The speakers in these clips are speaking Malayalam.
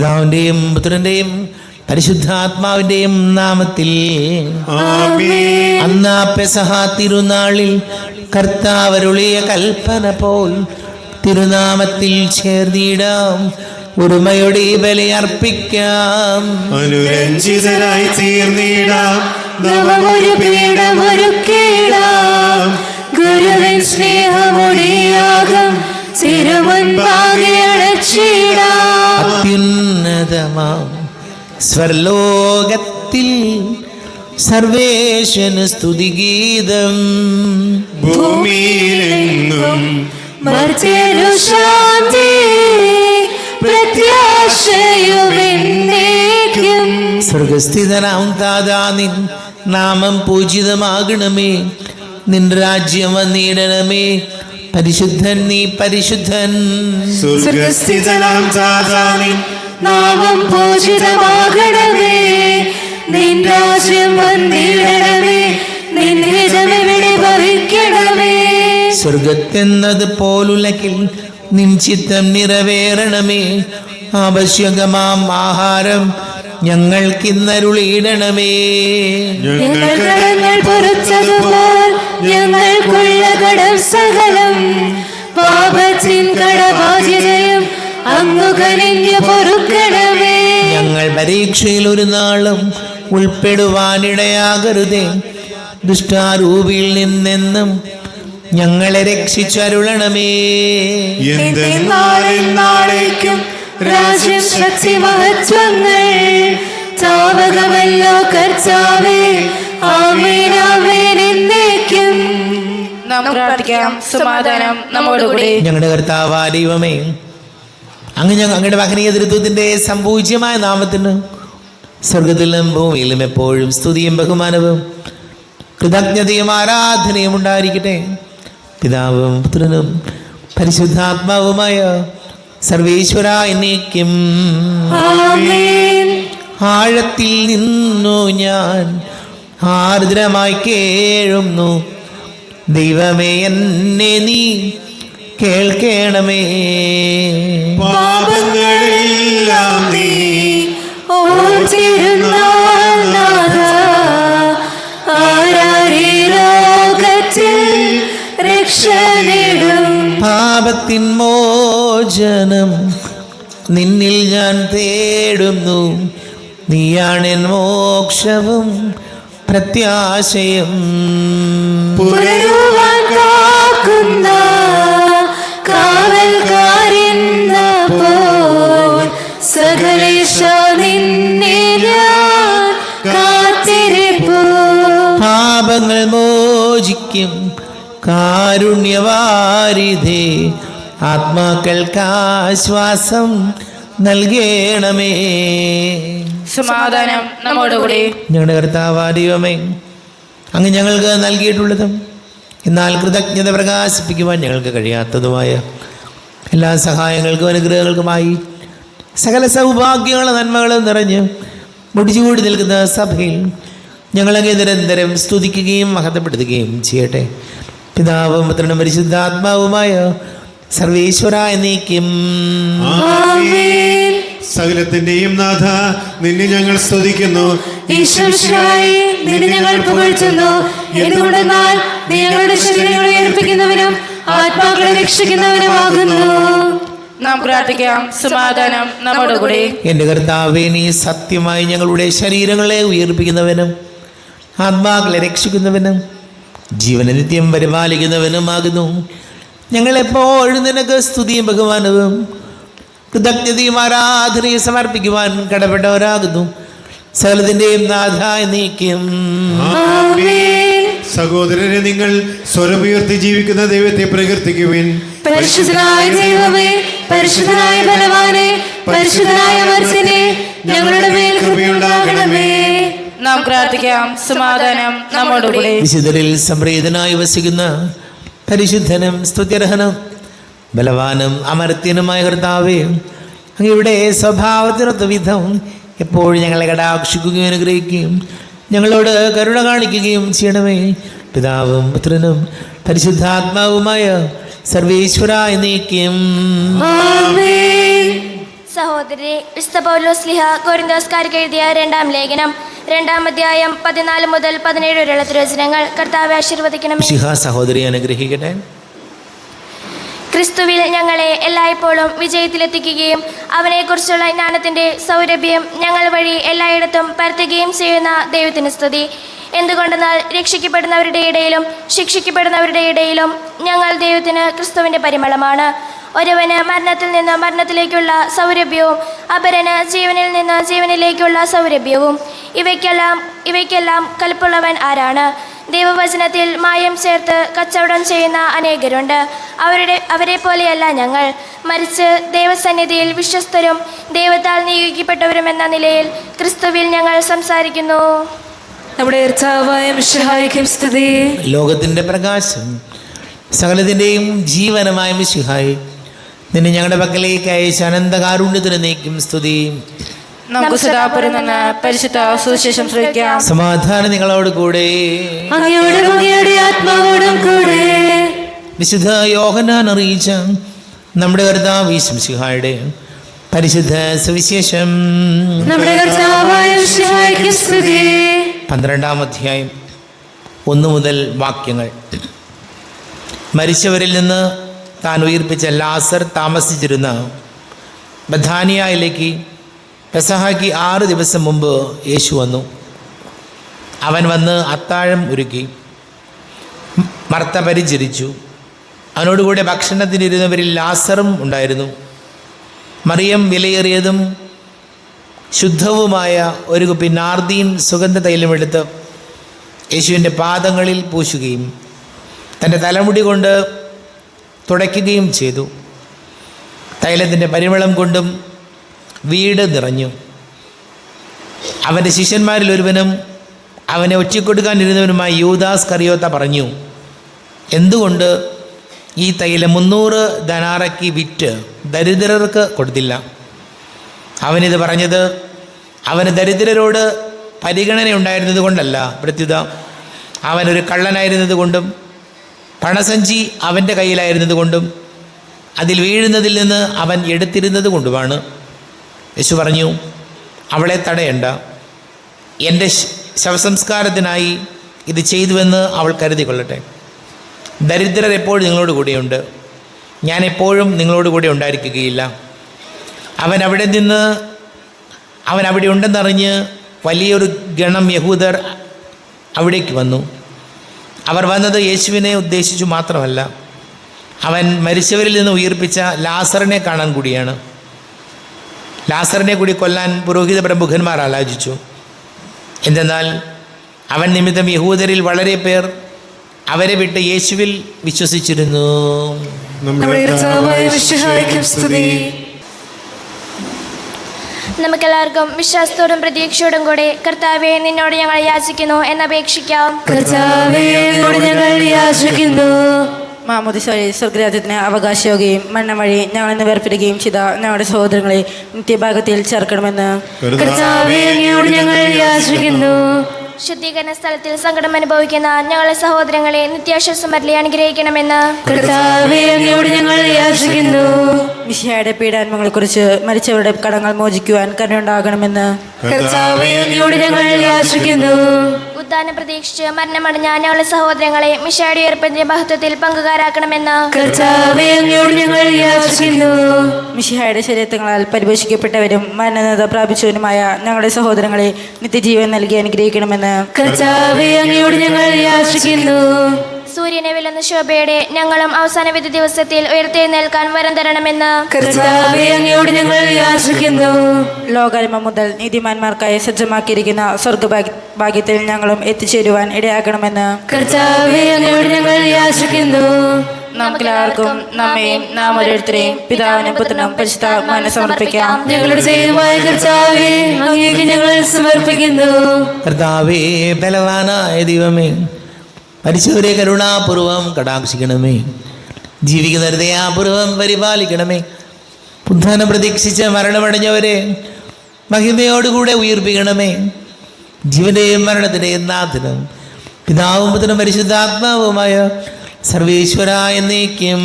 പിതാവിന്റെയും പുത്രന്റെയും പരിശുദ്ധാത്മാവിന്റെയും നാമത്തിൽ ആമേൻ. അന്നാ പെസഹ തിരുനാളിൽ കർത്താവരുളിയ കൽപ്പന പോൽ തിരുനാമത്തിൽ ചേർന്നിടാം, ഒരുമയോടെ ബലി അർപ്പിക്കാം. അനുരഞ്ജിതരായി തീർന്നിടാം, നവമൊരു പീഠമൊരുക്കിടാം. ഗുരുവിൻ സ്നേഹമൊടിയാകും തിരുമുൻപാകെ അടച്ചിടാം. അത്യുന്നതമാം സ്വർലോകത്തിൽ സർവേശന് സ്തുതിഗീതം. ഭൂമിയിലെങ്ങും മർത്യനു ശാന്തി പ്രത്യാശയുമെന്നേക്കും. സ്വർഗസ്ഥിതനാം താതാ, നിൻ നാമം പൂജിതമാകണമേ. നിൻ രാജ്യം വന്നിടണമേ. പരിശുദ്ധൻ നീ പരിശുദ്ധൻ. സ്വർഗസ്ഥിതനാം താതാനിൻ നാമം പൂജിതമാകണമേ. നിൻ രാജ്യം വന്നിടണമേ. നിൻ ഹിതമെവിടെ ഭവിക്കണമേ. സ്വർഗത്തെന്നത് പോലുലകിൽ നിൻ ചിത്തം നിറവേറണമേ. ആവശ്യകമാം ആഹാരം ഞങ്ങൾക്കിന്നരുളിയിടണമേ. ഞങ്ങൾ കടങ്ങൾ പൊറുത്തതുപോൽ ഞങ്ങൾക്കുള്ള കടം സകലം പാപത്തിൻ കടബാധ്യതയും അങ്ങു കനിഞ്ഞു പൊറുക്കണമേ. ഞങ്ങൾ പരീക്ഷയിൽ ഒരു നാളും ഉൾപ്പെടുവാനിടയാകരുതേ. ദുഷ്ടാരൂപിയിൽ നിന്നെന്നും ഞങ്ങളെ രക്ഷിച്ചരുളണമേ. എന്തെന്നാളേക്കും രാജ്യം ശക്തി മഹത്വങ്ങൾ താവകമല്ലോ കർത്താവേ. ആമേൻ ആമേൻ എന്നേക്കും. നാം പ്രാർത്ഥിക്കാം. സമാധാനം നമ്മോടുകൂടി. ഞങ്ങളുടെ കർത്താവായ ദൈവമേ, അങ്ങയുടെ മഹനീയ തൃത്വത്തിന്റെ സംപൂജ്യമായ നാമത്തിന് സ്വർഗത്തിലും ഭൂമിയിലും എപ്പോഴും സ്തുതിയും ബഹുമാനവും കൃതജ്ഞതയും ആരാധനയും ഉണ്ടായിരിക്കട്ടെ. പിതാവും പുത്രനും പരിശുദ്ധാത്മാവുമായ സർവേശ്വര എന്നേക്കും. ആമേൻ. ആഴത്തിൽ നിന്നു ഞാൻ ആർദ്രമായി കേഴുന്നു, ദൈവമേ എന്നെ നീ കേൾക്കണമേ. പാപങ്ങളെല്ലാം നീ ഓർത്തിരുന്നാൽ നാഥാ, ആരാരീ ലോകത്തിൽ രക്ഷ നേടും. പാപത്തിൻ മോചനം നിന്നിൽ ഞാൻ തേടുന്നു, നീയാണെൻ മോക്ഷവും പ്രത്യാശയും. പുലരുവാൻ കാക്കുന്ന കാവൽക്കാരെന്ന പോൽ സകലേശ നിന്നെ ഞാൻ കാത്തിരിപ്പു. പാപങ്ങൾ മോചിക്കും കാരുണ്യവാരിധേ, ആത്മാക്കൾക്ക് ആശ്വാസം നൽകണമേ. സമാധാനം നമ്മോടുകൂടി. ഞങ്ങളുടെ കർത്താവായ ദൈവമേ, അങ്ങ് ഞങ്ങൾക്ക് നൽകിയിട്ടുള്ളതും എന്നാൽ കൃതജ്ഞത പ്രകാശിപ്പിക്കുവാൻ ഞങ്ങൾക്ക് കഴിയാത്തതുമായ എല്ലാ സഹായങ്ങൾക്കും അനുഗ്രഹങ്ങൾക്കുമായി സകല സൗഭാഗ്യങ്ങളും നന്മകളും നിറഞ്ഞ് മുടിച്ചുകൂടി നിൽക്കുന്ന സഭയിൽ ഞങ്ങളങ്ങ് നിരന്തരം സ്തുതിക്കുകയും മഹത്വപ്പെടുത്തുകയും ചെയ്യട്ടെ. പിതാവും പുത്രനും പരിശുദ്ധാത്മാവുമായ സർവേശ്വര എന്നേക്കും. ആമേൻ. സകലത്തിന്റെയും നാഥ, നിന്നെ ഞങ്ങൾ സ്തുതിക്കുന്നു. ഈശ്വരനായി നിന്നെ ഞങ്ങൾ പുകഴ്ത്തുന്നു. എന്തുകൊണ്ടെന്നാൽ നീ ഞങ്ങളുടെ ശരീരങ്ങളെ ഉയർപ്പിക്കുന്നവനും ആത്മാക്കളെ രക്ഷിക്കുന്നവനുമാകുന്നു. നാം പ്രാർത്ഥിക്കാം. സമാധാനം നമ്മോടുകൂടി. എൻ്റെ കർത്താവേ, നീ സത്യമായി ഞങ്ങളുടെ ശരീരങ്ങളെ ഉയർപ്പിക്കുന്നവനും ആത്മാക്കളെ രക്ഷിക്കുന്നവനും ജീവനെ നിത്യം പരിപാലിക്കുന്നവനുമാകുന്നു. ഞങ്ങളെപ്പോഴും നിനക്ക് സ്തുതിയും ബഹുമാനവും കൃതജ്ഞതയും ആരാധനയും സമർപ്പിക്കുവാൻ കടപ്പെട്ടവരാകുന്നു. സകലത്തിൻ്റെയും നാഥായ നീക്കും. ആമേൻ. സഹോദരരെ, നിങ്ങൾ സ്വരമുയർത്തി ജീവിക്കുന്ന ദൈവത്തെ പ്രകീർത്തിക്കുവിൻ. പരിശുദ്ധനായ ദൈവമേ, പരിശുദ്ധനായ ബലവാനെ, പരിശുദ്ധനായ അമർത്യനെ, ഞങ്ങളുടെ മേൽ കൃപയുണ്ടാകണമേ. നാം പ്രാർത്ഥിക്കാം. സമാധാനം നമ്മോടുകൂടി. വിശുദ്ധരിൽ സംപ്രീതനായി വസിക്കുന്ന പരിശുദ്ധനും സ്തുത്യർഹനും ബലവാനും അമർത്യനുമായ കർത്താവേ, അങ്ങയുടെ സ്വഭാവത്തിനൊത്ത വിധം എപ്പോഴും ഞങ്ങളെ കടാക്ഷിക്കുകയും അനുഗ്രഹിക്കുകയും ഞങ്ങളോട് കരുണ കാണിക്കുകയും ചെയ്യണമേ. പിതാവും പുത്രനും പരിശുദ്ധാത്മാവുമായ സർവേശ്വര എന്നേക്കും. ആമേൻ. സഹോദര സഹോദരരെ, വിശുദ്ധ പൗലോസ്ലീഹ കൊരിന്തോസ്കാർക്ക് എഴുതിയ 2-ാം ലേഖനം 2-ാം അധ്യായം 14 മുതൽ 17 വരെയുള്ള തിരുവചനങ്ങൾ. കർത്താവെ ആശീർവദിക്കണമേ. സഹോദരി അനുഗ്രഹിക്കട്ടെ. ക്രിസ്തുവിൽ ഞങ്ങളെ എല്ലായ്പ്പോഴും വിജയത്തിലെത്തിക്കുകയും അവനെക്കുറിച്ചുള്ള ജ്ഞാനത്തിൻ്റെ സൗരഭ്യം ഞങ്ങൾ വഴി എല്ലായിടത്തും പരത്തുകയും ചെയ്യുന്ന ദൈവത്തിന് സ്തുതി. എന്തുകൊണ്ടെന്നാൽ രക്ഷിക്കപ്പെടുന്നവരുടെ ഇടയിലും ശിക്ഷിക്കപ്പെടുന്നവരുടെ ഇടയിലും ഞങ്ങൾ ദൈവത്തിന് ക്രിസ്തുവിൻ്റെ പരിമളമാണ്. ഒരുവന് മരണത്തിൽ നിന്ന് മരണത്തിലേക്കുള്ള സൗരഭ്യവും അപരന് ജീവനിൽ നിന്ന് ജീവനിലേക്കുള്ള സൗരഭ്യവും. ഇവയ്ക്കെല്ലാം കൽപ്പുള്ളവൻ ആരാണ്? ദൈവവചനത്തിൽ മായം ചേർത്ത് കച്ചവടം ചെയ്യുന്ന അനേകരുണ്ട്. അവരെ പോലെയല്ല ഞങ്ങൾ. മറിച്ച് ദൈവസന്നിധിയിൽ വിശ്വസ്തരും ദൈവത്താൽ നിയോഗിക്കപ്പെട്ടവരുമെന്ന നിലയിൽ ക്രിസ്തുവിൽ ഞങ്ങൾ സംസാരിക്കുന്നു. നമ്മുടെ കർത്താവായ മിശിഹായ്ക്കും സ്തുതി. ലോകത്തിൻ്റെ പ്രകാശം സകലത്തിൻ്റെയും ജീവനമായ മിശിഹായി, നിന്നെ ഞങ്ങളുടെ പക്കലേക്ക് അയച്ച അനന്തകാരുണ്യത്തിന് നീക്കും സ്തുതി. നമുക്ക് സദാപുരം നിന്ന് പരിശുദ്ധ സുവിശേഷം ശ്രവിക്കാം. സമാധാനം നിങ്ങളോട് കൂടെ. അങ്ങയുടെ ആത്മാവോടും കൂടെ. വിശുദ്ധ യോഹന്നാൻ അറിയിച്ച നമ്മുടെ കർത്താവ് മിശിഹായുടെ പരിശുദ്ധ സുവിശേഷം. നമ്മുടെ കർത്താവായ മിശിഹായ്ക്കും സ്തുതി. 12-ാം അധ്യായം 1 മുതൽ വാക്യങ്ങൾ. മരിച്ചവരിൽ നിന്ന് താൻ ഉയിർപ്പിച്ച ലാസർ താമസിച്ചിരുന്ന ബഥാനിയയിലേക്ക് പെസഹയ്ക്ക് 6 ദിവസം മുമ്പ് യേശു വന്നു. അവൻ വന്ന് അത്താഴം ഒരുക്കി. മർത്ത പരിചരിച്ചു. അവനോടുകൂടെ ഭക്ഷണത്തിനിരുന്നവരിൽ ലാസറും ഉണ്ടായിരുന്നു. മറിയം വിലയേറിയതും ശുദ്ധവുമായ ഒരു കുപ്പി നാർദീൻ സുഗന്ധ തൈലമെടുത്ത് യേശുവിൻ്റെ പാദങ്ങളിൽ പൂശുകയും തൻ്റെ തലമുടി കൊണ്ട് തുടയ്ക്കുകയും ചെയ്തു. തൈലത്തിൻ്റെ പരിമളം കൊണ്ടും വീട് നിറഞ്ഞു. അവൻ്റെ ശിഷ്യന്മാരിൽ ഒരുവനും അവനെ ഒറ്റിക്കൊടുക്കാനിരുന്നവനുമായി യൂദാസ് കറിയോത്ത പറഞ്ഞു, എന്തുകൊണ്ട് ഈ തൈലം 300 ധനാറയ്ക്ക് വിറ്റ് ദരിദ്രർക്ക് കൊടുത്തില്ല? അവനിത് പറഞ്ഞത് അവന് ദരിദ്രരോട് പരിഗണനയുണ്ടായിരുന്നത് കൊണ്ടല്ല, പ്രത്യുത അവനൊരു കള്ളനായിരുന്നത് കൊണ്ടും പണസഞ്ചി അവൻ്റെ കയ്യിലായിരുന്നത് കൊണ്ടും അതിൽ വീഴുന്നതിൽ നിന്ന് അവൻ എടുത്തിരുന്നത് കൊണ്ടുമാണ്. യേശു പറഞ്ഞു, അവളെ തടയണ്ട. എൻ്റെ ശവസംസ്കാരത്തിനായി ഇത് ചെയ്തുവെന്ന് അവൾ കരുതി കൊള്ളട്ടെ. ദരിദ്രർ എപ്പോഴും നിങ്ങളോട് കൂടെയുണ്ട്, ഞാൻ എപ്പോഴും നിങ്ങളോട് കൂടെ ഉണ്ടായിരിക്കുകയില്ല. അവൻ അവിടെ ഉണ്ടെന്നറിഞ്ഞ് വലിയൊരു ഗണം യഹൂദർ അവിടേക്ക് വന്നു. അവർ വന്നത് യേശുവിനെ ഉദ്ദേശിച്ചു മാത്രമല്ല, അവൻ മരിച്ചവരിൽ നിന്ന് ഉയിർപ്പിച്ച ലാസറിനെ കാണാൻ കൂടിയാണ്. ലാസറിനെ കൂടി കൊല്ലാൻ പുരോഹിത പ്രമുഖന്മാർ ആലോചിച്ചു. എന്തെന്നാൽ അവൻ നിമിത്തം യഹൂദരിൽ വളരെ പേർ അവരെ വിട്ട് യേശുവിൽ വിശ്വസിച്ചിരുന്നു. നമുക്കെല്ലാവർക്കും വിശ്വാസത്തോടും പ്രതീക്ഷയോടും കൂടെ കർത്താവെ നിന്നോട് ഞങ്ങൾ യാചിക്കുന്നു എന്നപേക്ഷിക്കാം. കർത്താവേ ഞങ്ങൾ യാചിക്കുന്നു. മാമോദിസ വഴി സ്വർഗരാജ്യത്തിന് അവകാശിയാവുകയും മരണം വഴി ഞങ്ങളെന്ന് വേർപിരിക്കുകയും ചെയ്ത ഞങ്ങളുടെ സഹോദരങ്ങളെ നിത്യഭാഗത്തിൽ ചേർക്കണമെന്ന് കർത്താവേ ഞങ്ങൾ യാചിക്കുന്നു. ശുദ്ധീകരണ സ്ഥലത്തിൽ സങ്കടം അനുഭവിക്കുന്ന ഞങ്ങളെ സഹോദരങ്ങളെ നിത്യാശ്വാസം അരുളി അനുഗ്രഹിക്കണമെന്ന് കർത്താവേ ഞങ്ങൾ യാചിക്കുന്നു. മിശിഹായുടെ പീഡാത്മങ്ങളെക്കുറിച്ച് മരിച്ചവരുടെ കടങ്ങൾ മോചിക്കുവാൻ കരുണയുണ്ടാകണമെന്ന് കർത്താവേ ഞങ്ങൾ യാചിക്കുന്നു. ഉദ്ധാനം പ്രതീക്ഷിച്ച് മരണമടഞ്ഞ ഞങ്ങളെ സഹോദരങ്ങളെ മിശിഹായുടെ ഉയർപ്പിന്റെ മഹത്വത്തിൽ പങ്കുകാരാക്കണമെന്ന് കർത്താവേ ഞങ്ങൾ യാചിക്കുന്നു. മിശിഹായുടെ ശരീരങ്ങളാൽ പരിപോഷിക്കപ്പെട്ടവരും മരണനിത പ്രാപിച്ചവരുമായ ഞങ്ങളുടെ സഹോദരങ്ങളെ നിത്യജീവൻ നൽകി അനുഗ്രഹിക്കണമെന്ന് കർത്താവേ ഞങ്ങൾ യാചിക്കുന്നു. സൂര്യനെ വിലന്ന ശോഭയുടെ ഞങ്ങളും അവസാന വിധി ദിവസത്തിൽ ഉയർത്തെഴുന്നേൽക്കാൻ വരം തരണമെന്ന് കർത്താവേ ഞങ്ങൾ യാചിക്കുന്നു. ലോകാരംഭം മുതൽ നീതിമാന്മാർക്കായി സജ്ജമാക്കിയിരിക്കുന്ന സ്വർഗഭാഗ്യത്തിൽ ഞങ്ങളും എത്തിച്ചേരുവാൻ ഇടയാക്കണമെന്ന് കർത്താവേ ഞങ്ങൾ യാചിക്കുന്നു. നമുക്കെല്ലാവർക്കും നമ്മയും നാം ഓരോരുത്തരെയും പിതാവിനും പുത്രനും പരിശുദ്ധാത്മാവിനും സമർപ്പിക്കാം. ഞങ്ങളുടെ ദൈവമായ കർത്താവേ അങ്ങേക്ക് ഞങ്ങൾ സമർപ്പിക്കുന്നു. കർത്താവേ ബലവാനായ ദൈവമേ, മരിച്ചവരെ കരുണാപൂർവം കടാക്ഷിക്കണമേ. ജീവിക്കുന്ന ദയാപൂർവം പരിപാലിക്കണമേ. ഉദ്ധാനം പ്രതീക്ഷിച്ച് മരണമടഞ്ഞവരെ മഹിമയോടുകൂടെ ഉയർപ്പിക്കണമേ. ജീവന്റെയും മരണത്തിന്റെയും നാഥനും പിതാവും പുത്രനും പരിശുദ്ധാത്മാവുമായ സർവേശ്വര എന്നേക്കും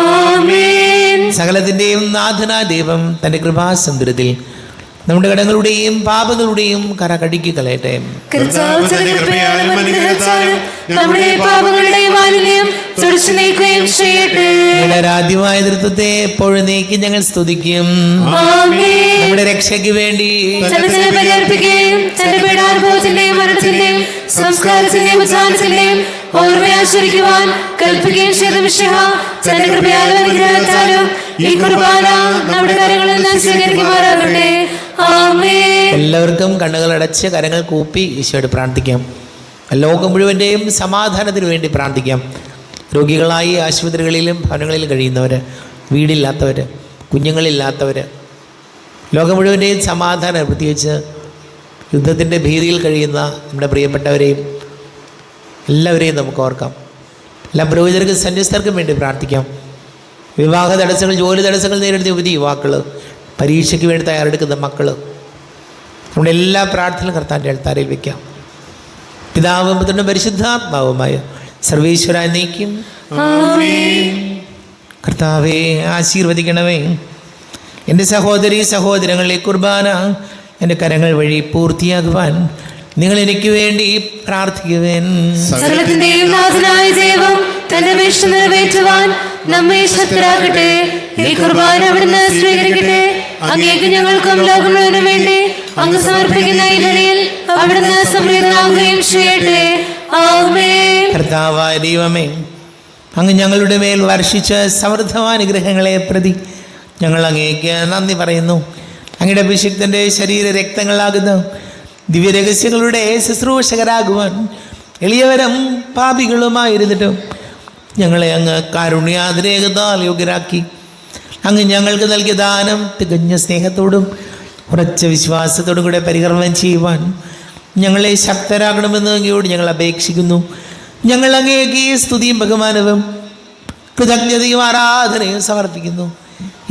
ആമേൻ. സകലത്തിൻ്റെയും നാഥനായ ദൈവം തൻ്റെ കൃപാസമുദ്രത്തിൽ നമ്മുടെ കടങ്ങളുടെയും പാപങ്ങളുടെയും കര കഴുകി കളയട്ടെ. കർത്താവ് തന്റെ കൃപയാലും അനുഗ്രഹത്താലും നമ്മുടെ പാപങ്ങളുടെയും മാലിന്യം തുടച്ചു നീക്കുകയും ചെയ്യട്ടെ. ആദ്യമായ നൃത്തത്തെ എപ്പോഴും നീക്കി ഞങ്ങൾ സ്തുതിക്കും. ആമേൻ. നമ്മുടെ രക്ഷയ്ക്ക് വേണ്ടി തന്നെ ബലിയർപ്പിക്കുകയും തന്റെ പീഡാനുഭവത്തിന്റെയും മരണത്തിന്റെയും സംസ്കാരത്തിന്റെയും ഉത്ഥാനത്തിന്റെയും ഓർമ്മയാചരിക്കുവാൻ കൽപ്പിക്കുകയും ചെയ്ത മിശിഹ തന്റെ കൃപയാലും അനുഗ്രഹത്താലും ഈ കുർബാന നമ്മുടെ കരങ്ങളിൽ നിന്ന് സ്വീകരിക്കുമാറാകട്ടെ. ആമേൻ. എല്ലാവർക്കും കണ്ണുകൾ അടച്ച് കരങ്ങൾ കൂപ്പി ഈശോയോട് പ്രാർത്ഥിക്കാം. ലോകം മുഴുവൻ്റെയും സമാധാനത്തിന് വേണ്ടി പ്രാർത്ഥിക്കാം. രോഗികളായി ആശുപത്രികളിലും ഭവനങ്ങളിലും കഴിയുന്നവർ, വീടില്ലാത്തവർ, കുഞ്ഞുങ്ങളില്ലാത്തവർ, ലോകം മുഴുവൻ്റെയും സമാധാനം, പ്രത്യേകിച്ച് യുദ്ധത്തിൻ്റെ ഭീതിയിൽ കഴിയുന്ന നമ്മുടെ പ്രിയപ്പെട്ടവരെയും എല്ലാവരെയും നമുക്ക് ഓർക്കാം. എല്ലാ പുരോഹിതർക്കും സന്യസ്തർക്കും വേണ്ടി പ്രാർത്ഥിക്കാം. വിവാഹ തടസ്സങ്ങൾ, ജോലി തടസ്സങ്ങൾ നേരിടുന്ന യുവതി യുവാക്കൾ, പരീക്ഷയ്ക്ക് വേണ്ടി തയ്യാറെടുക്കുന്ന മക്കൾ, നമ്മുടെ എല്ലാ പ്രാർത്ഥനകളും കർത്താവിൻ്റെ അൾത്താരയിൽ വയ്ക്കാം. പിതാവും പുത്രനും പരിശുദ്ധാത്മാവുമായ സർവേശ്വര നീക്കും. കർത്താവെ ആശീർവദിക്കണമേ. എൻ്റെ സഹോദരി സഹോദരങ്ങളെ, കുർബാന എൻ്റെ കരങ്ങൾ വഴി പൂർത്തിയാകുവാൻ നിങ്ങൾ എനിക്ക് വേണ്ടി പ്രാർത്ഥിക്കുവേൻ. സകലത്തിന്റെയും നാഥനായ ദൈവം തന്റെ അപേക്ഷ നിറവേറ്റുവാൻ നമ്മെ ശക്തരാക്കട്ടെ. ഈ കുർബാന അവിടുന്ന് സ്വീകരിക്കട്ടെ. അങ്ങേക്ക് ഞങ്ങൾക്കും ലോകം മുഴുവനും വേണ്ടി അങ്ങ് സമർപ്പിക്കുന്ന ഈ ബലിയിൽ അവിടുന്ന് സംപ്രീതനാവുകയും ചെയ്യട്ടെ. ആമേൻ. കർത്താവായ ദൈവമേ, അങ്ങ് ഞങ്ങളുടെ മേൽ വർഷിച്ച സമൃദ്ധമായ അനുഗ്രഹങ്ങളെ പ്രതി ഞങ്ങൾ അങ്ങേക്ക് നന്ദി പറയുന്നു. അങ്ങയുടെ അഭിഷിക്തൻ്റെ ശരീര രക്തങ്ങളാകുന്ന ദിവ്യരഹസ്യങ്ങളുടെ ശുശ്രൂഷകരാകുവാൻ എളിയവരും പാപികളുമായിരുന്നിട്ടും ഞങ്ങളെ അങ്ങ് കാരുണ്യാതിരേകത്താൽ യോഗ്യരാക്കി. അങ്ങ് ഞങ്ങൾക്ക് നൽകിയ ദാനം തികഞ്ഞ സ്നേഹത്തോടും ഉറച്ച വിശ്വാസത്തോടും കൂടെ പരികർമ്മം ചെയ്യുവാൻ ഞങ്ങളെ ശക്തരാകണമെന്ന് അങ്ങയോട് ഞങ്ങൾ അപേക്ഷിക്കുന്നു. ഞങ്ങൾ അങ്ങേക്ക് സ്തുതിയും ബഹുമാനവും കൃതജ്ഞതയും ആരാധനയും സമർപ്പിക്കുന്നു,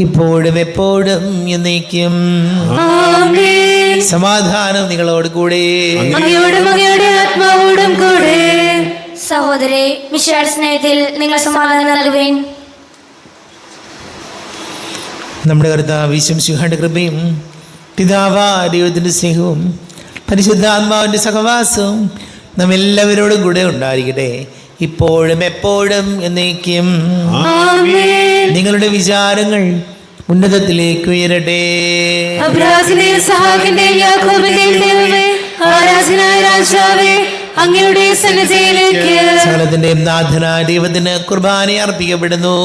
ഇപ്പോഴും എപ്പോഴും എന്നേക്കും. ആമേൻ. സമാധാനം നിങ്ങളോട് കൂടെ. അങ്ങയോടും അങ്ങയുടെ ആത്മാവോടും കൂടെ. സഹോദരേ, മിശിഹായുടെ സ്നേഹത്തിൽ നിങ്ങൾ സമാധാനം നൽകുവേൻ. നമ്മുടെ കർത്താവ് ഈശോമിശിഹായുടെ കൃപയും പിതാവായ ദൈവത്തിൻ്റെ സ്നേഹവും പരിശുദ്ധാത്മാവിൻ്റെ സഹവാസവും നമ്മെല്ലാവരോടും കൂടെ ഉണ്ടായിരിക്കട്ടെ, ഇപ്പോഴും എപ്പോഴും എന്നേക്കും. ആമേൻ. നിങ്ങളുടെ വിചാരങ്ങൾ ഉന്നതത്തിലേക്ക് ഉയരട്ടെ. അബ്രാഹാമിന്റെയും ഇസ്ഹാക്കിന്റെയും യാക്കോബിന്റെയും ദൈവമേ, ആരാധനായ രാജാവേ, അങ്ങയുടെ സന്നിധിയിലേക്ക് സകലത്തിന്റെയും നാഥനായ ദൈവത്തിന് കുർബാന അർപ്പിക്കപ്പെടുന്നു.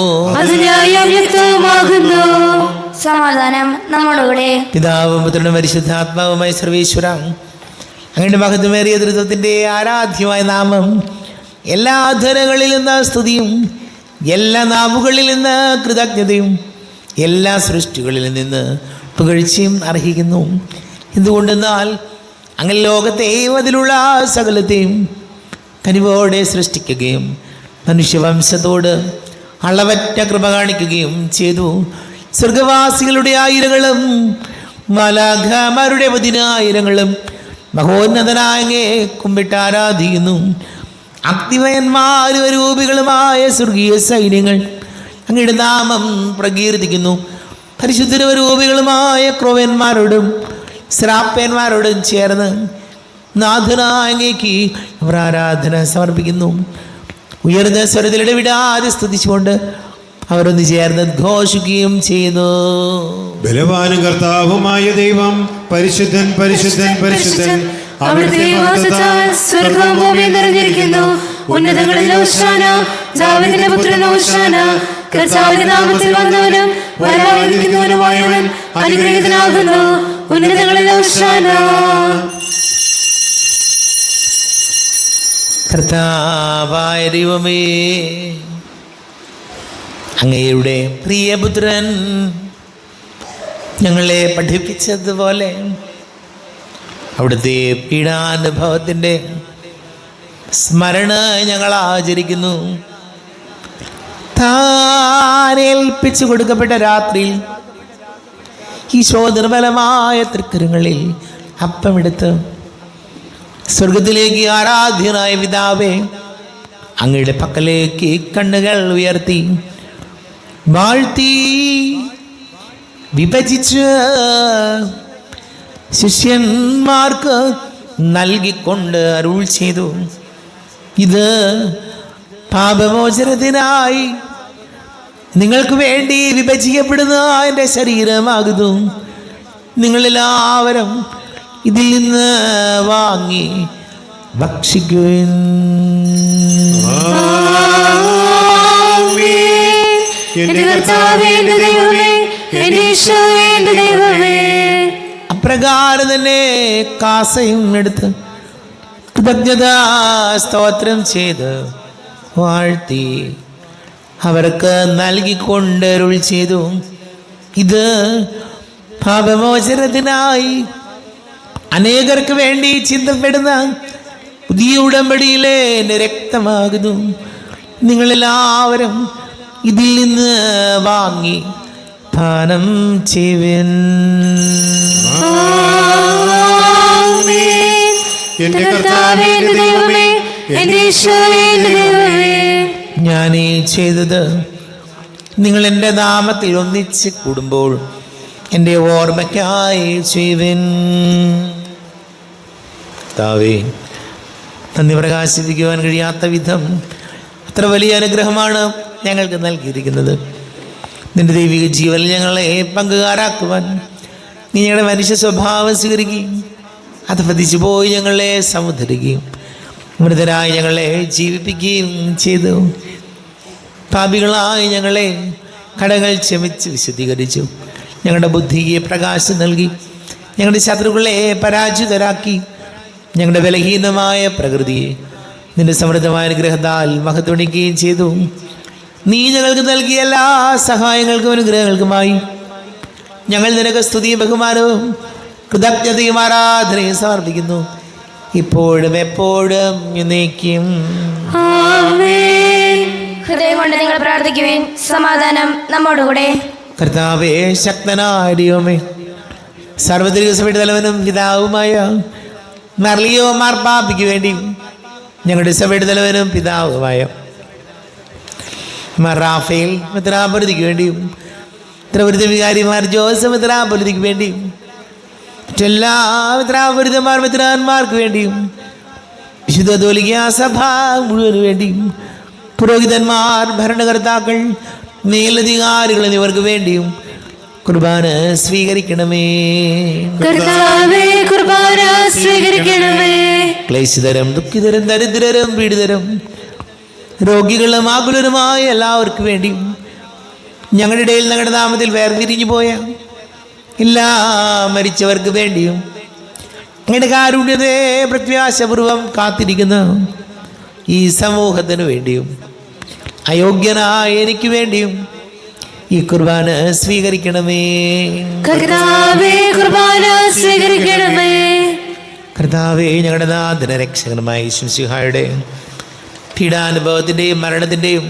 അത് ന്യായവും യുക്തവുമാകുന്നു. സമാധാനം നമ്മോടുകൂടെ. പിതാവും പുത്രനും പരിശുദ്ധാത്മാവുമായ സർവേശ്വര, അങ്ങയുടെ മഹത്വമേറിയ ദൃത്വത്തിൻ്റെ ആരാധ്യമായ നാമം എല്ലാ അധരങ്ങളിൽ നിന്ന് സ്തുതിയും എല്ലാ നാവുകളിൽ നിന്ന് കൃതജ്ഞതയും എല്ലാ സൃഷ്ടികളിൽ നിന്ന് പുകഴ്ചയും അർഹിക്കുന്നു. എന്തുകൊണ്ടെന്നാൽ അങ്ങനെ ലോകത്തെയും അതിലുള്ള സകലത്തെയും കനിവോടെ സൃഷ്ടിക്കുകയും മനുഷ്യവംശത്തോട് അളവറ്റ കൃപ കാണിക്കുകയും ചെയ്തു. സ്വർഗവാസികളുടെ ആയിരങ്ങളും മാലാഖമാരുടെ 10,000-ങ്ങളും മഹോന്നതനായ അങ്ങയെ കുമ്പിട്ട് ആരാധിക്കുന്നു. അഗ്നിമയന്മാരും രൂപികളുമായ സ്വർഗീയ സൈന്യങ്ങൾ അങ്ങയുടെ നാമം പ്രകീർത്തിക്കുന്നു. പരിശുദ്ധരൂപികളുമായ ക്രോവന്മാരോടും ശ്രാപ്പന്മാരോടും ചേർന്ന് നാഥനായ അങ്ങേക്ക് അവർ ആരാധന സമർപ്പിക്കുന്നു. ഉയർന്ന സ്വരത്തിൽ ഇടവിടാതെ സ്തുതിച്ചുകൊണ്ട് അവരൊന്ന് ചേർന്ന് ഘോഷിക്കുകയും ചെയ്യുന്നു. ബലവാനും കർത്താവുമായ ദൈവം പരിശുദ്ധൻ പരിശുദ്ധൻ പരിശുദ്ധൻ, അവിടുത്തെ മഹത്വത്താൽ സ്വർഗ്ഗവും ഭൂമിയും നിറഞ്ഞിരിക്കുന്നു. ഉന്നതങ്ങളിൽ ഹോശാന, ദാവീദിന്റെ പുത്രൻ ഹോശാന. കർത്താവിന്റെ നാമത്തിൽ വന്നവനും വരാനിരിക്കുന്നവനുമായവൻ അനുഗ്രഹീതനാകുന്നു. ഉന്നതങ്ങളിൽ ഹോശാന. കർത്താവായ ദൈവമേ, അങ്ങയുടെ പ്രിയപുത്രൻ ഞങ്ങളെ പഠിപ്പിച്ചതുപോലെ അവിടുത്തെ പീഡാനുഭവത്തിൻ്റെ സ്മരണ ഞങ്ങൾ ആചരിക്കുന്നു. താനേൽപ്പിച്ചു കൊടുക്കപ്പെട്ട രാത്രിയിൽ ഈശോ നിർമ്മലമായ തൃക്കരങ്ങളിൽ അപ്പമെടുത്ത് സ്വർഗത്തിലേക്ക് ആരാധ്യനായ പിതാവേ, അങ്ങയുടെ പക്കലേക്ക് കണ്ണുകൾ ഉയർത്തി വാഴ്ത്തി വിഭജിച്ച് ശിഷ്യന്മാർക്ക് നൽകിക്കൊണ്ട് അരുൾ ചെയ്തു, ഇത് പാപമോചനത്തിനായി നിങ്ങൾക്ക് വേണ്ടി വിഭജിക്കപ്പെടുന്ന എൻ്റെ ശരീരമാകുന്നു. നിങ്ങളെല്ലാവരും ഇതിൽ നിന്ന് വാങ്ങി ഭക്ഷിക്കുവിൻ. എന്റെ കർത്താവേ, എന്റെ ദൈവമേ, എന്റെ ഈശോയേ, എന്റെ ദൈവമേ. അപ്രകാരം തന്നെ കാസയും എടുത്ത് കൃതജ്ഞതാ സ്തോത്രം ചെയ്ത് വാഴ്ത്തി അവർക്ക് നൽകിക്കൊണ്ട് അരുൾ ചെയ്തു, ഇത് പാപമോചനത്തിനായി അനേകർക്ക് വേണ്ടി ചിന്തപ്പെടുന്ന പുതിയ ഉടമ്പടിയിലെ എൻ്റെ രക്തമാകുന്നു. നിങ്ങളെല്ലാവരും ഇതിൽ നിന്ന് വാങ്ങി പാനം ചെയ്യുവിൻ. എന്റെ കർത്താവേ, എന്റെ ദൈവമേ, എന്റെ ഈശോയേ, എന്റെ ദൈവമേ. ഞാൻ ഈ ചെയ്തത് നിങ്ങൾ എൻ്റെ നാമത്തിൽ ഒന്നിച്ച് കൂടുമ്പോൾ എൻ്റെ ഓർമ്മയ്ക്കായി ചെയ്യുവിൻ. കർത്താവേ, നന്ദി പ്രകാശിപ്പിക്കുവാൻ കഴിയാത്ത വിധം അത്ര വലിയ അനുഗ്രഹമാണ് ഞങ്ങൾക്ക് നൽകിയിരിക്കുന്നത്. നിന്റെ ദൈവിക ജീവനിൽ ഞങ്ങളെ പങ്കുകാരാക്കുവാൻ നീ ഞങ്ങളുടെ മനുഷ്യ സ്വഭാവം സ്വീകരിക്കുകയും അത് പതിച്ചു പോയി ഞങ്ങളെ സമുദ്ധരിക്കുകയും മൃതരായി ഞങ്ങളെ ജീവിപ്പിക്കുകയും ചെയ്തു. പാപികളായി ഞങ്ങളെ കടങ്ങൾ ക്ഷമിച്ച് വിശുദ്ധീകരിച്ചു. ഞങ്ങളുടെ ബുദ്ധിയെ പ്രകാശം നൽകി ഞങ്ങളുടെ ശത്രുക്കളെ പരാജിതരാക്കി. ഞങ്ങളുടെ ബലഹീനമായ പ്രകൃതിയെ നിന്റെ സമൃദ്ധമായ അനുഗ്രഹത്താൽ മഹത്വണിക്കുകയും ചെയ്തു. നീ ഞങ്ങൾക്ക് നൽകിയ എല്ലാ സഹായങ്ങൾക്കും അനുഗ്രഹങ്ങൾക്കുമായി ഞങ്ങൾ നിനക്ക് സ്തുതിയും ബഹുമാനവും കൃതജ്ഞതയും ആരാധനയും സമർപ്പിക്കുന്നു, ഇപ്പോഴും എപ്പോഴും എന്നേക്കും. ഹൃദയം കൊണ്ട് നിങ്ങൾ പ്രാർത്ഥിക്കുവിൻ. സമാധാനം നമ്മോടുകൂടെ. കർത്താവേ, ശക്തനായ ദൈവമേ, സർവ്വത്രിക സഭയുടെ തലവനും പിതാവുമായ മർലിയോ മാർപ്പാപ്പയ്ക്ക് വേണ്ടിയും ഞങ്ങളുടെ സഭയുടെ തലവനും പിതാവുമായ റാഫേൽ മെത്രാപ്പൊലീത്തയ്ക്ക് വേണ്ടിയും ത്രിവൃത വികാരിമാർ ജോസഫ് മെത്രാപ്പൊലീത്തയ്ക്ക് വേണ്ടിയും മറ്റെല്ലാ മെത്രാപ്പൊലീത്തമാർ മെത്രാന്മാർക്ക് വേണ്ടിയും വിശുദ്ധ കത്തോലിക്കാ സഭ മുഴുവന് വേണ്ടിയും പുരോഹിതന്മാർ, ഭരണകർത്താക്കൾ, മേലധികാരികൾ എന്നിവർക്ക് വേണ്ടിയും കുർബാന സ്വീകരിക്കണമേ. കർത്താവേ, കുർബാന സ്വീകരിക്കണമേ. ക്ലേശിതരും ദുഃഖിതരും ദരിദ്രരും പീഡിതരും രോഗികളും ആകുലരുമായ എല്ലാവർക്കും വേണ്ടിയും ഞങ്ങളുടെ ഇടയിൽ ഞങ്ങളുടെ നാമത്തിൽ വേർതിരിഞ്ഞു പോയ എല്ലാ മരിച്ചവർക്ക് വേണ്ടിയും ഞങ്ങളുടെ കാരുണ്യതയെ പ്രത്യാശപൂർവം കാത്തിരിക്കുന്ന ഈ സമൂഹത്തിന് വേണ്ടിയും അയോഗ്യനായ എനിക്ക് വേണ്ടിയും ഈ കുർബാന സ്വീകരിക്കണമേ. കർത്താവേ, കുർബാന സ്വീകരിക്കണമേ. കർത്താവേ, ഞങ്ങളുടെ നാഥന രക്ഷകനുമായ യേശുമിശിഹായുടെ പീഡാനുഭവത്തിൻ്റെയും മരണത്തിൻ്റെയും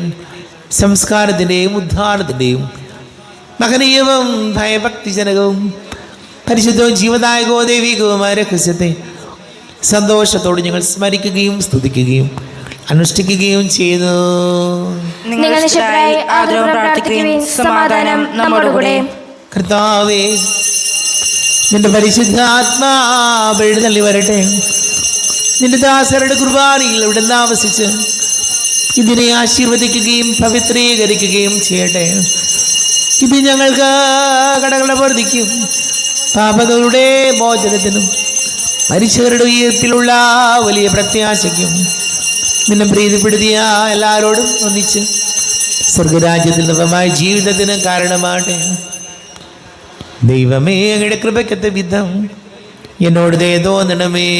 സംസ്കാരത്തിൻ്റെയും ഉദ്ധാരണത്തിൻ്റെയും മഹനീയവും ഭയഭക്തിജനകവും പരിശുദ്ധവും ജീവദായകവും ദൈവികവുമായ രഹസ്യത്തെ സന്തോഷത്തോടെ ഞങ്ങൾ സ്മരിക്കുകയും സ്തുതിക്കുകയും അനുഷ്ഠിക്കുകയും ചെയ്യുന്നു. നിങ്ങൾ നിശബ്ദരായി ആദരവും പ്രാർത്ഥിക്കുവിൻ. സമാധാനം നമ്മോടുകൂടെ. കർത്താവേ, നിന്റെ പരിശുദ്ധാത്മാവ് എഴുന്നള്ളി വരട്ടെ. നിന്റെ ദാസരുടെ കുർബാനയിൽ ഇവിടെ താമസിച്ച് ഇതിനെ ആശീർവദിക്കുകയും പവിത്രീകരിക്കുകയും ചെയ്യട്ടെ. ഇത് ഞങ്ങൾക്ക് കടകളുടെ വർദ്ധിക്കും പാപങ്ങളുടെ മോചനത്തിനും മരിച്ചവരുടെ ഉയർപ്പിലുള്ള വലിയ പ്രത്യാശയ്ക്കും നിന്നെ പ്രീതിപ്പെടുത്തിയ എല്ലാവരോടും ഒന്നിച്ച് സ്വർഗരാജ്യത്തിൽ നവമായ ജീവിതത്തിന് കാരണമാട്ടെ. ദൈവമേ, അങ്ങയുടെ കൃപയ്ക്കത്തെ വിധം എന്നോട് ദയ തോന്നണമേ.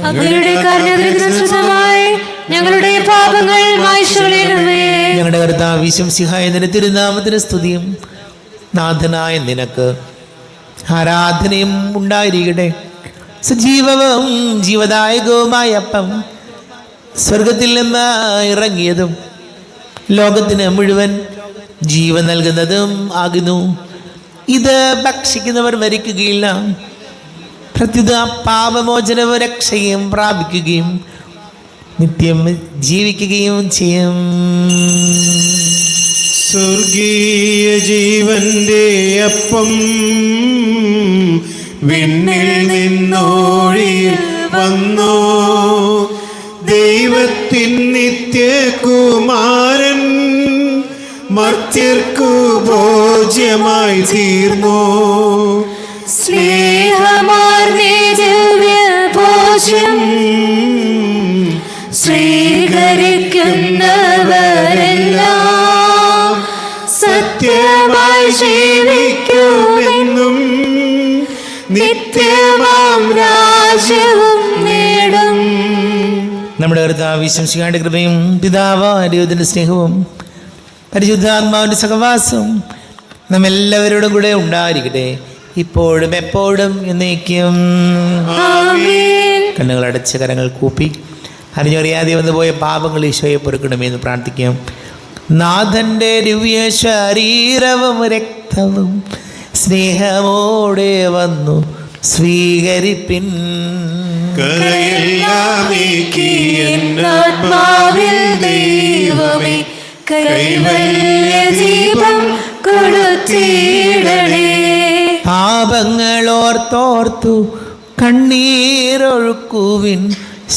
അങ്ങയുടെ കാരുണ്യത്തിനനുസൃതമായി ഞങ്ങളുടെ പാപങ്ങൾ മായ്ച്ചുകളയണമേ. ഞങ്ങളുടെ കർത്താവ് യേശുമിശിഹായ നിന്റെ തിരുനാമത്തിന് സ്തുതിയും നാഥനായ നിനക്ക് ആരാധനയും ഉണ്ടായിരിക്കട്ടെ. സജീവവും ജീവദായകവുമായ അപ്പം സ്വർഗത്തിൽ നിന്ന് ഇറങ്ങിയതും ലോകത്തിന് മുഴുവൻ ജീവൻ നൽകുന്നതും ആകുന്നു. ഇത് ഭക്ഷിക്കുന്നവർ മരിക്കുകയില്ല, പ്രത്യുത പാപമോചനവും രക്ഷയും പ്രാപിക്കുകയും നിത്യം ജീവിക്കുകയും ചെയ്യും. സ്വർഗീയ ജീവന്റെ അപ്പം വിണ്ണിൽ നിന്നോഴിയിൽ വന്നു, ദൈവത്തിൻ നിത്യകുമാരൻ മർത്യർക്കു ഭോജ്യമായി തീർന്നു. സ്നേഹമാർന്നേ ദിവ്യഭോജ്യം സ്വീകരിക്കുന്നവരെല്ലാം സത്യമായി ജീവിക്കുമെന്നും നിത്യമാം രാജ്യവും നേടും. നമ്മുടെ കർത്താവ് വിശ്വസിക്കാണ്ട് കൃപയും പിതാവായ ദൈവത്തിൻ്റെ സ്നേഹവും പരിശുദ്ധാത്മാവിൻ്റെ സഹവാസവും നമ്മെല്ലാവരോടും കൂടെ ഉണ്ടായിരിക്കട്ടെ, ഇപ്പോഴും എപ്പോഴും എന്നേക്കും. കണ്ണുകളടച്ച് കരങ്ങൾ കൂപ്പി അറിഞ്ഞറിയാതെ വന്നുപോയ പാപങ്ങൾ ഈശോയെ പൊറുക്കണമെന്ന് പ്രാർത്ഥിക്കാം. നാഥൻ്റെ ദിവ്യ ശരീരവും രക്തവും സ്നേഹമോടെ വന്നു സ്വീകരിപ്പിൻ. ആത്മാവിൽ ദൈവമേ കൈവല്യദീപം കൊളുത്തിയിടണേ. പാപങ്ങളോർത്തോർത്തു കണ്ണീരൊഴുക്കുവിൻ,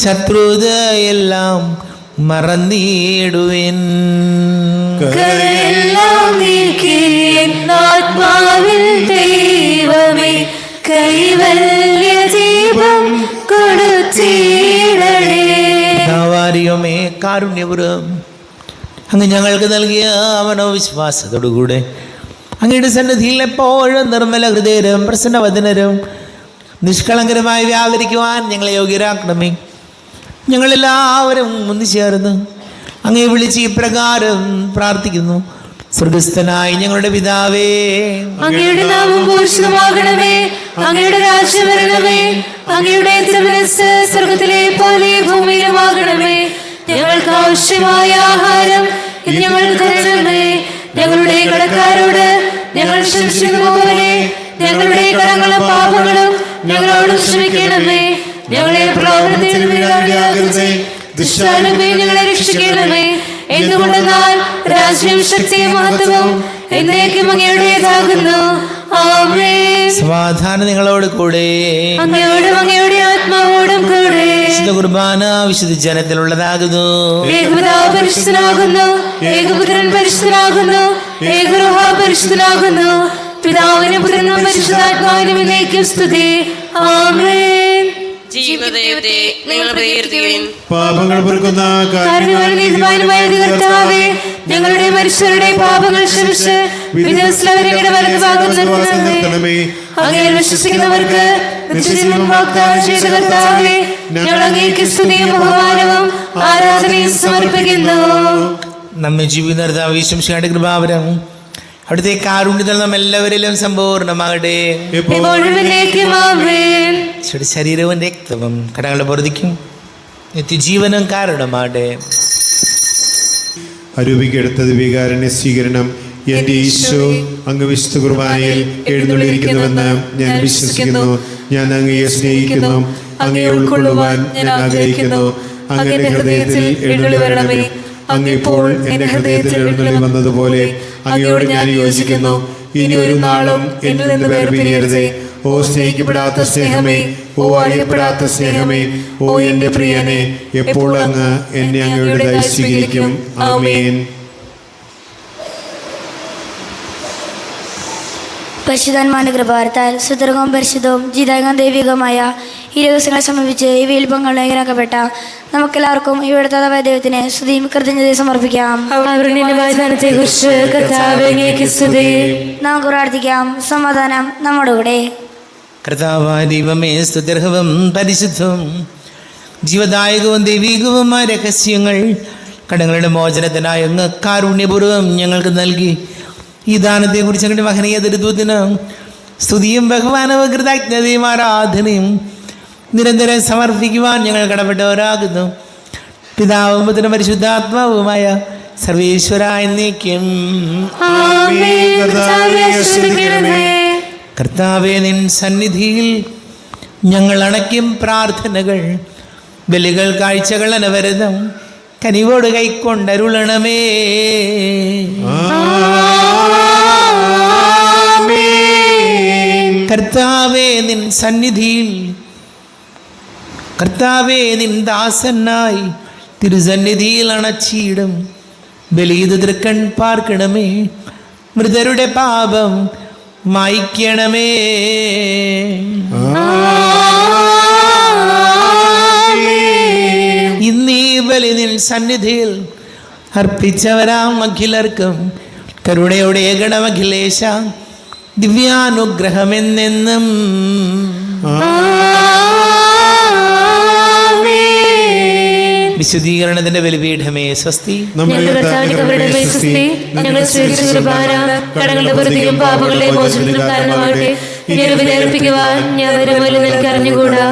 ശത്രുതയെല്ലാം മറന്നിടുവിൻ. കരയെല്ലാം നീക്കി ആത്മാവിൽ ദൈവമേ കൈവല്യദീപം കൊളുത്തിയിടണേ. ാരിയമേ കാരുണ്യപുരം അങ്ങ് ഞങ്ങൾക്ക് നൽകിയ മനോവിശ്വാസത്തോടുകൂടെ അങ്ങയുടെ സന്നിധിയിൽ എപ്പോഴും നിർമ്മല ഹൃദയരും പ്രസന്നവദനരും നിഷ്കളങ്കരമായി വ്യാപരിക്കുവാൻ ഞങ്ങളെ യോഗ്യരാക്കണമേ. ഞങ്ങളെല്ലാവരും ഒന്നുചേർന്ന് അങ്ങയെ വിളിച്ച് ഇപ്രകാരം പ്രാർത്ഥിക്കുന്നു. സ്വർഗസ്ഥനായ ഞങ്ങളുടെ പിതാവേ, അങ്ങയുടെ നാമം പൂജിതമാകണമേ, അങ്ങയുടെ രാജ്യം വരണമേ, അങ്ങയുടെ തിരുമനസ്സ് സ്വർഗത്തിലെ പോലെ ഭൂമിയിലുമാകണമേ. ഞങ്ങൾക്ക് ആവശ്യമായ ആഹാരം ഇത് ഞങ്ങൾക്ക് തരണമേ. ഞങ്ങളുടെ കടക്കാരോട് ഞങ്ങൾ ക്ഷമിച്ചിരുന്ന പോലെ ഞങ്ങളുടെ കടങ്ങളും പാപങ്ങളും ഞങ്ങളോട് ക്ഷമിക്കണമേ. ഞങ്ങളെ പ്രലോഭനത്തിൽ വീഴാതെ ദുഷ്ടാനുഭവം ഞങ്ങളെ രക്ഷിക്കണമേ. എന്തുകൊണ്ടെന്നാൽ രാജ്യവും ശക്തിയും മഹത്വവും എന്നേക്കും അങ്ങയുടേതാകുന്നു. ആമേൻ. സമാധാനം നിങ്ങളോട് കൂടെ. അങ്ങയോടും അങ്ങയുടെ ആത്മാവോടും കൂടെ. വിശുദ്ധ കുർബാന വിശുദ്ധ ജനത്തിലുള്ളതാകുന്നു. ഏകപിതാവ് പരിശുദ്ധനാകുന്നു, ഏകപുത്രൻ പരിശുദ്ധനാകുന്നു, ഏകരൂഹ പരിശുദ്ധനാകുന്നു. പിതാവിനും പുത്രനും പരിശുദ്ധാത്മാവിനും എന്നേക്കും സ്തുതി. ആമേൻ. ജീവദൈവത്തെ നിങ്ങൾ പ്രകീർത്തിക്കുവിൻ. പാപങ്ങൾ പൊറുക്കുന്ന കാരുണ്യവാനായ കർത്താവേ, ഞങ്ങളുടെ മനുഷ്യരുടെ പാപങ്ങൾ ക്ഷമിച്ച് വിശ്വസ്തരുടെ വലതുഭാഗം നിർത്തണമേ. അങ്ങയിൽ വിശ്വസിക്കുന്നവർക്ക് നിത്യജീവൻ വാഗ്ദാനം ചെയ്ത കർത്താവേ, ഞങ്ങൾ അങ്ങേക്ക് സ്തുതിയും ബഹുമാനവും ആരാധനയും സമർപ്പിക്കുന്നു. നമ്മെ ജീവിത വിശ്വസിക്കാണ്ട് കൃപാവരം അവിടുത്തെ കാരുണ്യത്തിൽ നാം എല്ലാവരിലും സമ്പൂർണ്ണമാകട്ടെ. എപ്പോഴും എന്നേക്കും ആമേൻ. ഈശോയുടെ ശരീരവും രക്തവും കടങ്ങളുടെ പൊറുതിക്കും നിത്യജീവനും കാരണമാകട്ടെ. അരൂപിക്കെടുത്തത് വികാരണ്യ സ്വീകരണം. എന്റെ ഈശോ അങ്ങ് വിശുദ്ധ കുർബാനയിൽ എഴുന്നള്ളിയിരിക്കുന്നുവെന്ന് ഞാൻ വിശ്വസിക്കുന്നു. ഞാൻ അങ്ങയെ സ്നേഹിക്കുന്നു. അങ്ങയെ ഉൾക്കൊള്ളുവാൻ ഞാൻ ആഗ്രഹിക്കുന്നു. അങ്ങയുടെ ഹൃദയത്തിൽ എഴുന്നള്ളി വരണമേ. അങ്ങിപ്പോൾ എന്റെ ഹൃദയത്തിൽ എഴുന്നള്ളി വന്നതുപോലെ അങ്ങയോട് ഞാൻ യോജിക്കുന്നു. ഇനി ഒരു നാളും എന്നിൽ നിന്ന് വേർപിരിയരുതേ. ഓ സ്നേഹിക്കപ്പെടാത്ത സ്നേഹമേ, ഓ അറിയപ്പെടാത്ത സ്നേഹമേ, ഓ എന്റെ പ്രിയനെ, എപ്പോൾ അങ്ങ് എന്നെ അങ്ങയുടേതായി സ്വീകരിക്കും. ആമേൻ. പരിശുദ്ധാത്മാവിന്റെ കൃപാവരത്താൽ സുദീർഘവും പരിശുദ്ധവും ജീതാംഗം ദൈവികമായ ഈ രഹസ്യങ്ങളെ സമർപ്പിച്ച് ഇവയിൽ പങ്കാളിയാക്കപ്പെട്ട നമുക്കെല്ലാവർക്കും ഇവിടുത്തെ ദൈവത്തിന് സ്തുതിയും കൃതജ്ഞതയും സമർപ്പിക്കാം. നമുക്ക് പ്രാർത്ഥിക്കാം. സമാധാനം നമ്മുടെ കൂടെ. കർത്താവായ ദൈവമേ, സ്തുത്യർഹവും പരിശുദ്ധവും ജീവദായകവും ദൈവികവുമായ രഹസ്യങ്ങൾ കടങ്ങളുടെ മോചനത്തിനായി അങ്ങ് കാരുണ്യപൂർവ്വം ഞങ്ങൾക്ക് നൽകി. ഈ ദാനത്തെക്കുറിച്ച് അങ്ങയുടെ മഹനീയ ദുരിതത്തിന് സ്തുതിയും ബഹുമാനവും കൃതജ്ഞതയും ആരാധനയും നിരന്തരം സമർപ്പിക്കുവാൻ ഞങ്ങൾ കടപ്പെട്ടവരാകുന്നു. പിതാവും പുത്രനും പരിശുദ്ധാത്മാവുമായ സർവേശ്വര എന്നേക്കും. കർത്താവേ, നിൻ സന്നിധിയിൽ ഞങ്ങൾ അണയ്ക്കും പ്രാർത്ഥനകൾ, ബലികൾ, കാഴ്ചകൾ അനവരതം കനിവോട് കൈക്കൊണ്ടരുളണമേ. കർത്താവേ നിൻ സന്നിധിയിൽ, കർത്താവേ നിൻ ദാസനായി തിരുസന്നിധിയിൽ അണച്ചിടും ബലിയിത് തൃക്കൺ പാർക്കണമേ. മൃതരുടെ പാപം മായ്ക്കണമേ. ഇന്നീ ബലി നിൻ സന്നിധിയിൽ അർപ്പിച്ചവരാം അഖിലർക്കും കരുണയോടെ ഗണമഖിലേശ ദിവ്യാനുഗ്രഹമെന്നെന്നും. വിശുദ്ധീകരണത്തിന്റെ ബലിപീഠമേ സ്വസ്തി. പാപങ്ങളുടെ മോചനത്തിന് കാരണമാകട്ടെ. ഇനി ഒരു ബലി അർപ്പിക്കുവാൻ ഞാൻ വരുമല്ലോ നിനക്ക് അറിഞ്ഞുകൂടാ.